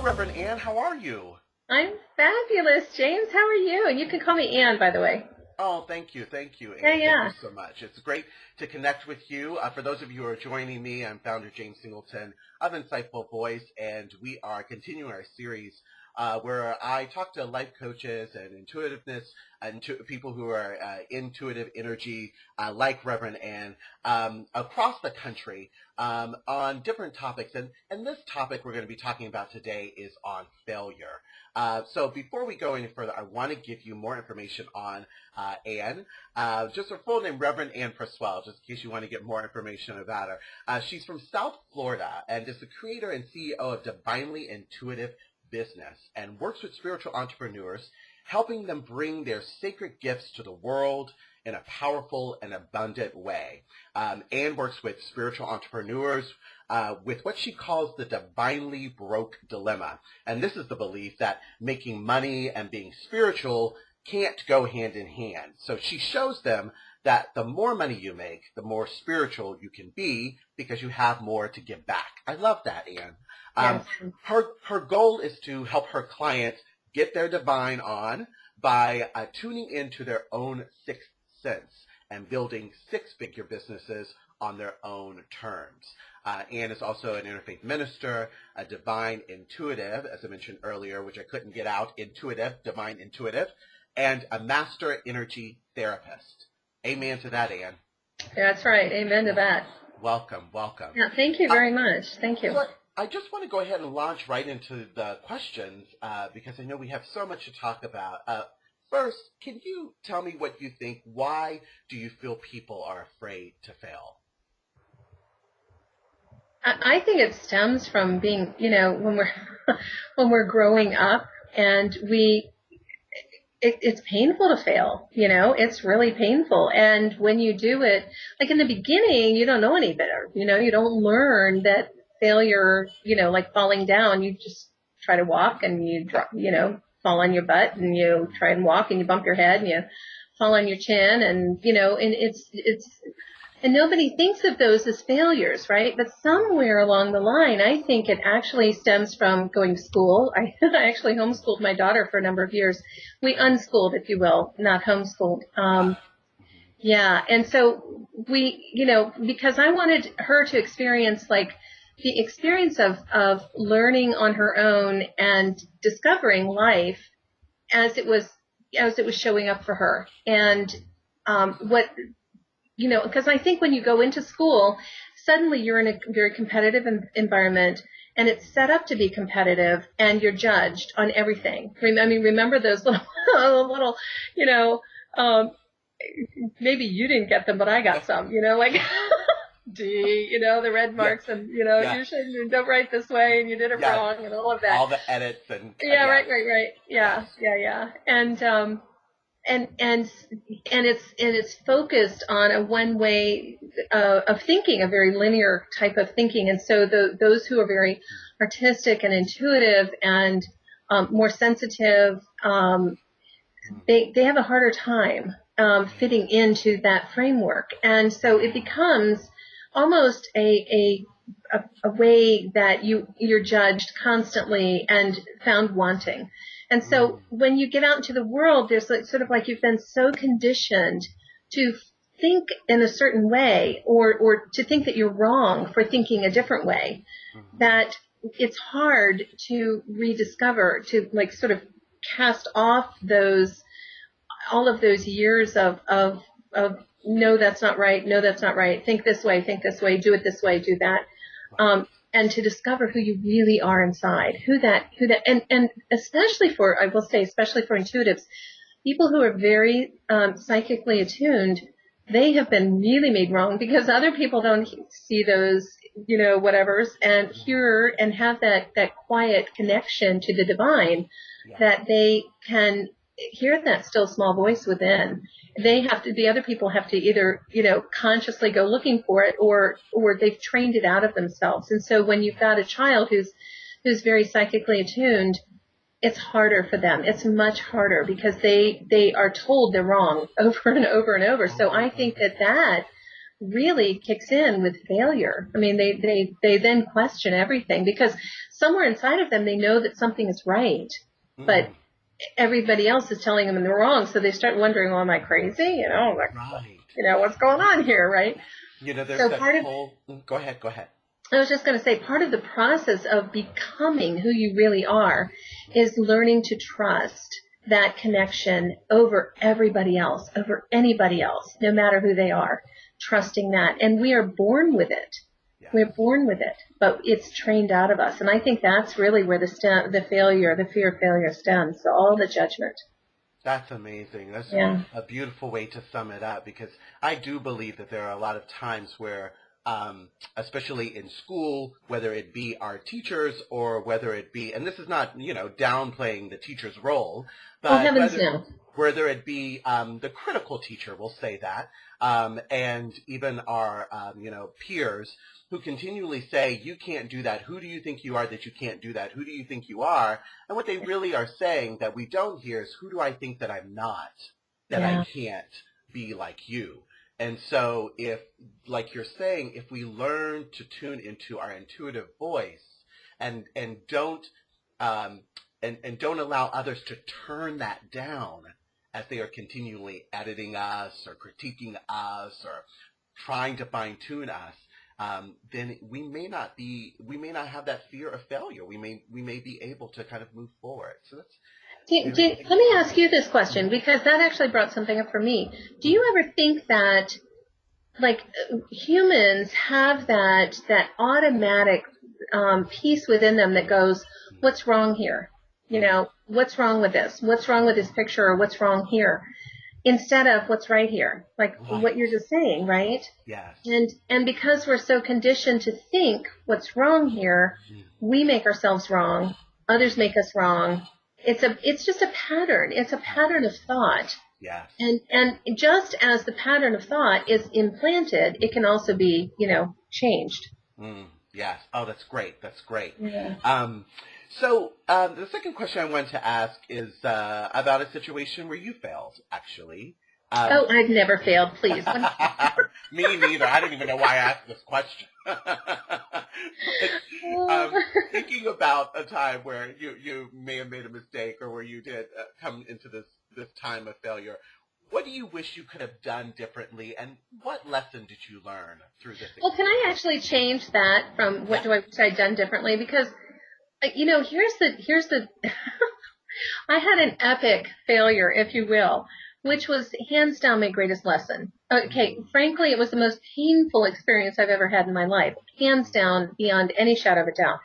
Reverend Ann. How are you? I'm fabulous, James. How are you? And you can call me Ann, by the way. Oh, thank you, Ann. Yeah, Thank yeah. you so much. It's great to connect with you. For those of you who are joining me, I'm founder James Singleton of Insightful Voice, and we are continuing our series where I talk to life coaches and intuitiveness and people who are intuitive energy, like Reverend Ann, across the country on different topics. And this topic we're going to be talking about today is on failure. So before we go any further, I want to give you more information on Ann. Just her full name, Reverend Ann Presuel, just in case you want to get more information about her. She's from South Florida and is the creator and CEO of Divinely Intuitive Business and works with spiritual entrepreneurs, helping them bring their sacred gifts to the world in a powerful and abundant way. Ann works with spiritual entrepreneurs with what she calls the divinely broke dilemma. And this is the belief that making money and being spiritual can't go hand in hand. So she shows them that the more money you make, the more spiritual you can be because you have more to give back. I love that, Ann. Yes. Her goal is to help her clients get their divine on by tuning into their own sixth sense and building six-figure businesses on their own terms. Ann is also an interfaith minister, a divine intuitive, as I mentioned earlier, which I couldn't get out, divine intuitive, and a master energy therapist. Amen to that, Ann. That's right. Amen to that. Welcome. Yeah, thank you very much. Thank you. So I just want to go ahead and launch right into the questions because I know we have so much to talk about. First, can you tell me what you think? Why do you feel people are afraid to fail? I think it stems from being, when we're when we're growing up and it's painful to fail. It's really painful. And when you do it, like in the beginning, you don't know any better. You don't learn that failure, like falling down, you just try to walk and you drop, fall on your butt and you try and walk and you bump your head and you fall on your chin and, and and nobody thinks of those as failures, right? But somewhere along the line, I think it actually stems from going to school. I actually homeschooled my daughter for a number of years. We unschooled, if you will, not homeschooled. Yeah. And so because I wanted her to experience like the experience of learning on her own and discovering life as it was showing up for her. And because I think when you go into school, suddenly you're in a very competitive environment, and it's set up to be competitive, and you're judged on everything. Remember those little, maybe you didn't get them, but I got some, like D, the red marks, and, you shouldn't, don't write this way, and you did it wrong, and all of that. All the edits and... Right. Yeah. And it's focused on a one way of thinking, a very linear type of thinking. And so those who are very artistic and intuitive and more sensitive, they have a harder time fitting into that framework. And so it becomes almost a way that you're judged constantly and found wanting. And so when you get out into the world, there's sort of like you've been so conditioned to think in a certain way or to think that you're wrong for thinking a different way that it's hard to rediscover, to like sort of cast off all of those years of no, that's not right, think this way, do it this way, do that. And to discover who you really are inside, and especially for intuitives, people who are very psychically attuned, they have been really made wrong because other people don't see those, whatevers and hear and have that quiet connection to the divine, that they can hear that still small voice within. The other people have to either, consciously go looking for it or they've trained it out of themselves. And so when you've got a child who's very psychically attuned, it's harder for them. It's much harder because they are told they're wrong over and over and over. So I think that really kicks in with failure. I mean, they then question everything because somewhere inside of them, they know that something is right, but everybody else is telling them they're wrong. So they start wondering, well, am I crazy? Like, Right. What's going on here, right? There's So that whole, go ahead. I was just going to say, part of the process of becoming who you really are is learning to trust that connection over everybody else, over anybody else, no matter who they are, trusting that. And we are born with it. Yes. We're born with it, but it's trained out of us. And I think that's really where the fear of failure stems. So all the judgment. That's amazing. That's a beautiful way to sum it up, because I do believe that there are a lot of times where, especially in school, whether it be our teachers or whether it be, and this is not, downplaying the teacher's role, but whether it be the critical teacher, we'll say that, and even our, peers who continually say, you can't do that. Who do you think you are that you can't do that? Who do you think you are? And what they really are saying that we don't hear is, who do I think that I'm not, that I can't be like you? And so if, like you're saying, if we learn to tune into our intuitive voice and don't allow others to turn that down as they are continually editing us or critiquing us or trying to fine tune us, then we may not have that fear of failure. We may be able to kind of move forward. So that's. Let me ask you this question, because that actually brought something up for me. Do you ever think that, like, humans have that automatic piece within them that goes, what's wrong here? What's wrong with this? What's wrong with this picture, or what's wrong here? Instead of what's right here, like what you're just saying, right? Yes. And because we're so conditioned to think what's wrong here, we make ourselves wrong. Others make us wrong. It's just a pattern. It's a pattern of thought. Yes. And just as the pattern of thought is implanted, it can also be, changed. Yes. Oh, that's great. That's great. Yeah. So the second question I wanted to ask is about a situation where you failed, actually. I've never failed, please. Me neither. I don't even know why I asked this question. Thinking about a time where you may have made a mistake, or where you did come into this time of failure. What do you wish you could have done differently, and what lesson did you learn through this experience? Well, can I actually change that from what do I wish I'd done differently? Because here's the I had an epic failure, if you will, which was hands down my greatest lesson. Okay, frankly, it was the most painful experience I've ever had in my life, hands down, beyond any shadow of a doubt.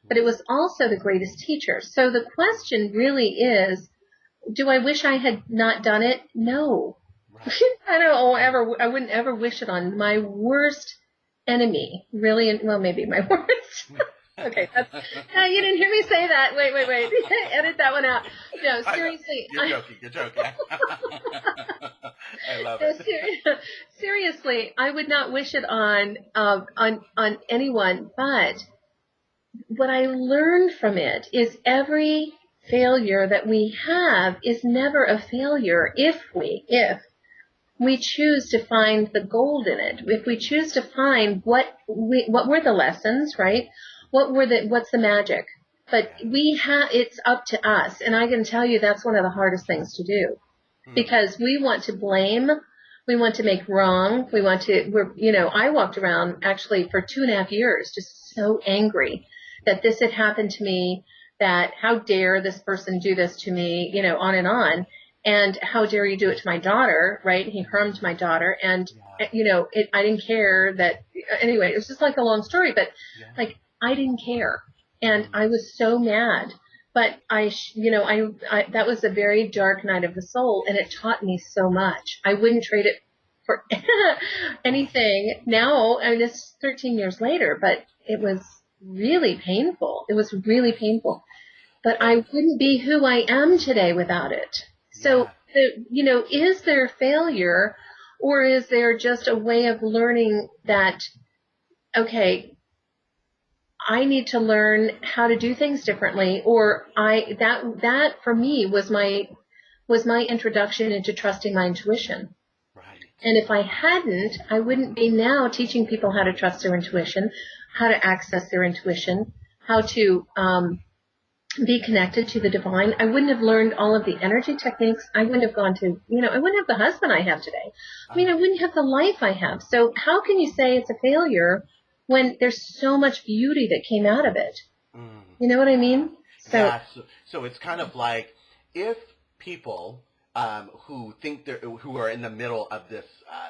But it was also the greatest teacher. So the question really is, do I wish I had not done it? No. Right. I wouldn't ever wish it on my worst enemy. Really, well, maybe my worst. Okay, you didn't hear me say that. Wait. Edit that one out. No, seriously. You're joking. I love it. Seriously, I would not wish it on anyone, but what I learned from it is every failure that we have is never a failure if we choose to find the gold in it. If we choose to find what were the lessons, right? What's the magic? But it's up to us. And I can tell you that's one of the hardest things to do, because we want to blame. We want to make wrong. I walked around actually for 2.5 years, just so angry that this had happened to me, that how dare this person do this to me, on and on. And how dare you do it to my daughter, right? He harmed my daughter. And, I didn't care that, anyway, it was just like a long story, but I didn't care. And I was so mad. But that was a very dark night of the soul, and it taught me so much. I wouldn't trade it for anything. Now, it's 13 years later, but it was really painful. It was really painful. But I wouldn't be who I am today without it. So, is there failure, or is there just a way of learning that, okay, I need to learn how to do things differently, or that for me was my introduction into trusting my intuition. Right. And if I hadn't, I wouldn't be now teaching people how to trust their intuition, how to access their intuition, how to be connected to the divine. I wouldn't have learned all of the energy techniques. I wouldn't have gone to, I wouldn't have the husband I have today. I mean, I wouldn't have the life I have. So how can you say it's a failure when there's so much beauty that came out of it? You know what I mean? So it's kind of like if people who are in the middle of this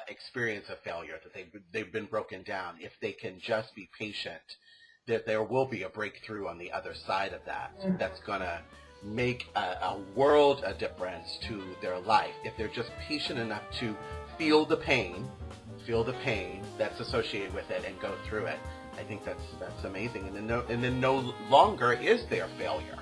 experience of failure, that they've been broken down, if they can just be patient, that there will be a breakthrough on the other side of that. That's going to make a world of difference to their life. If they're just patient enough to feel the pain that's associated with it and go through it. I think that's amazing. And then no longer is there failure.